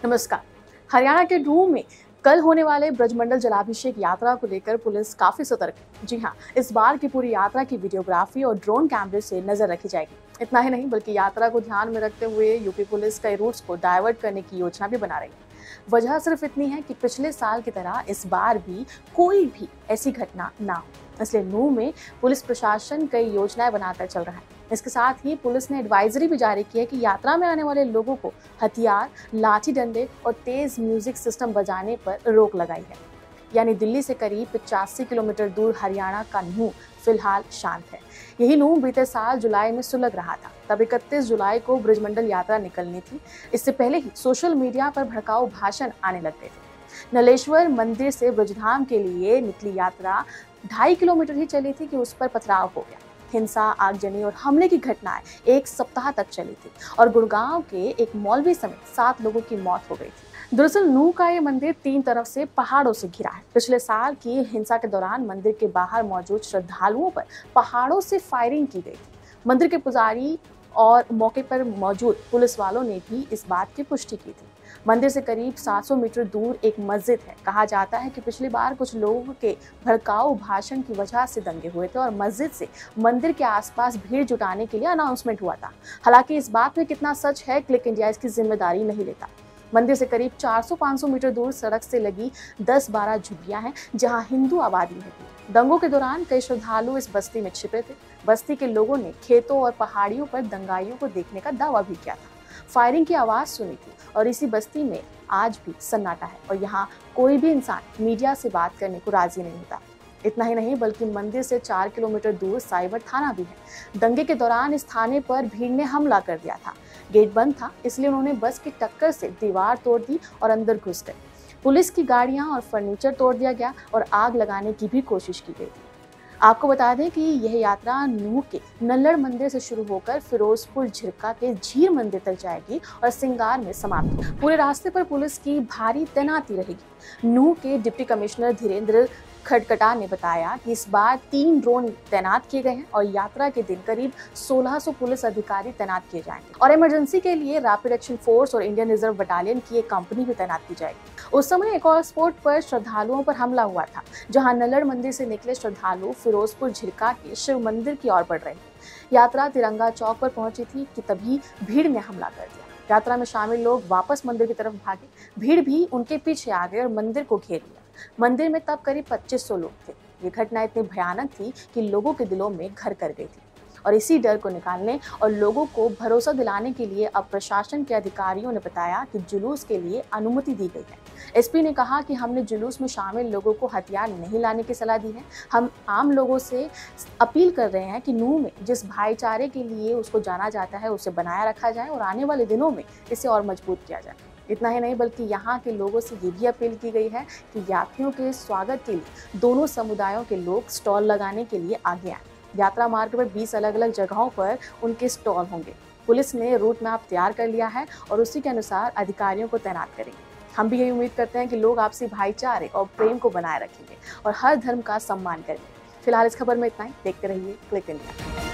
नमस्कार। हरियाणा के नूंह में कल होने वाले ब्रजमंडल जलाभिषेक यात्रा को लेकर पुलिस काफी सतर्क है। जी हाँ, इस बार की पूरी यात्रा की वीडियोग्राफी और ड्रोन कैमरे से नजर रखी जाएगी। इतना ही नहीं बल्कि यात्रा को ध्यान में रखते हुए यूपी पुलिस कई रूट्स को डाइवर्ट करने की योजना भी बना रही है। वजह सिर्फ इतनी है कि पिछले साल की तरह इस बार भी कोई भी ऐसी घटना ना हो, इसलिए नूंह में पुलिस प्रशासन कई योजनाएं बनाकर चल रहा है। इसके साथ ही पुलिस ने एडवाइजरी भी जारी की है कि यात्रा में आने वाले लोगों को हथियार, लाठी डंडे और तेज म्यूजिक सिस्टम बजाने पर रोक लगाई है। यानी दिल्ली से करीब 85 किलोमीटर दूर हरियाणा का नूंह फिलहाल शांत है। यही नूंह बीते साल जुलाई में सुलग रहा था। तब 31 जुलाई को ब्रजमंडल यात्रा निकलनी थी। इससे पहले ही सोशल मीडिया पर भड़काऊ भाषण आने लग गए थे। नलेश्वर मंदिर से ब्रजधाम के लिए निकली यात्रा 2.5 किलोमीटर ही चली थी कि उस पर पथराव हो गया। हिंसा, आगजनी और हमले की घटनाएं एक सप्ताह तक चली थी और गुड़गांव के एक मौलवी समेत 7 लोगों की मौत हो गई थी। दरअसल नूंह का ये मंदिर 3 तरफ से पहाड़ों से घिरा है। पिछले साल की हिंसा के दौरान मंदिर के बाहर मौजूद श्रद्धालुओं पर पहाड़ों से फायरिंग की गई थी। मंदिर के पुजारी और मौके पर मौजूद पुलिस वालों ने भी इस बात की पुष्टि की थी। मंदिर से करीब 700 मीटर दूर एक मस्जिद है। कहा जाता है कि पिछली बार कुछ लोगों के भड़काऊ भाषण की वजह से दंगे हुए थे और मस्जिद से मंदिर के आसपास भीड़ जुटाने के लिए अनाउंसमेंट हुआ था। हालांकि इस बात में कितना सच है, क्लिक इंडिया इसकी जिम्मेदारी नहीं लेता। मंदिर से करीब 400-500 मीटर दूर सड़क से लगी 10-12 झुग्गियां हैं जहां हिंदू आबादी है। दंगों के दौरान कई श्रद्धालु इस बस्ती में छिपे थे। बस्ती के लोगों ने खेतों और पहाड़ियों पर दंगाइयों को देखने का दावा भी किया था। फायरिंग की आवाज सुनी थी और इसी बस्ती में आज भी सन्नाटा है और यहाँ कोई भी इंसान मीडिया से बात करने को राजी नहीं होता। इतना ही नहीं बल्कि मंदिर से 4 किलोमीटर दूर साइबर थाना भी है। दंगे के दौरान इस थाने पर भीड़ ने हमला कर दिया था। गेट बंद था, इसलिए उन्होंने बस की टक्कर से दीवार तोड़ दी और अंदर घुस गए। पुलिस की गाड़ियां और फर्नीचर तोड़ दिया गया और आग लगाने की भी कोशिश की गई थी। आपको बता दें कि यह यात्रा नूंह के नल्लड़ मंदिर से शुरू होकर फिरोजपुर झिरका के झीर मंदिर तक जाएगी और सिंगार में समाप्त। पूरे रास्ते पर पुलिस की भारी तैनाती रहेगी। नूंह के डिप्टी कमिश्नर धीरेन्द्र खडकटा ने बताया कि इस बार 3 ड्रोन तैनात किए गए हैं और यात्रा के दिन करीब 1600 पुलिस अधिकारी तैनात किए जाएंगे और इमरजेंसी के लिए रैपिड एक्शन फोर्स और इंडियन रिजर्व बटालियन की एक कंपनी भी तैनात की जाएगी। उस समय एक और स्पॉट पर श्रद्धालुओं पर हमला हुआ था, जहां नल्लड़ मंदिर से निकले श्रद्धालु फिरोजपुर झिरका के शिव मंदिर की ओर बढ़ रहे थे। यात्रा तिरंगा चौक पर पहुंची थी कि तभी भीड़ ने हमला कर दिया। यात्रा में शामिल लोग वापस मंदिर की तरफ भागे। भीड़ भी उनके पीछे आ गए और मंदिर को घेर लिया। मंदिर में तब करीब 2500 लोग थे। ये घटना इतनी भयानक थी कि लोगों के दिलों में घर कर गई थी और इसी डर को निकालने और लोगों को भरोसा दिलाने के लिए अब प्रशासन के अधिकारियों ने बताया कि जुलूस के लिए अनुमति दी गई है। एसपी ने कहा कि हमने जुलूस में शामिल लोगों को हथियार नहीं लाने की सलाह दी है। हम आम लोगों से अपील कर रहे हैं कि नूंह में जिस भाईचारे के लिए उसको जाना जाता है उसे बनाया रखा जाए और आने वाले दिनों में इसे और मजबूत किया जाए। इतना ही नहीं बल्कि यहाँ के लोगों से ये भी अपील की गई है कि यात्रियों के स्वागत के लिए दोनों समुदायों के लोग स्टॉल लगाने के लिए आगे आए। यात्रा मार्ग पर 20 अलग अलग जगहों पर उनके स्टॉल होंगे। पुलिस ने रूट मैप तैयार कर लिया है और उसी के अनुसार अधिकारियों को तैनात करेंगे। हम भी यही उम्मीद करते हैं कि लोग आपसी भाईचारे और प्रेम को बनाए रखेंगे और हर धर्म का सम्मान करेंगे। फिलहाल इस खबर में इतना ही। देखते रहिए क्लिक इंडिया।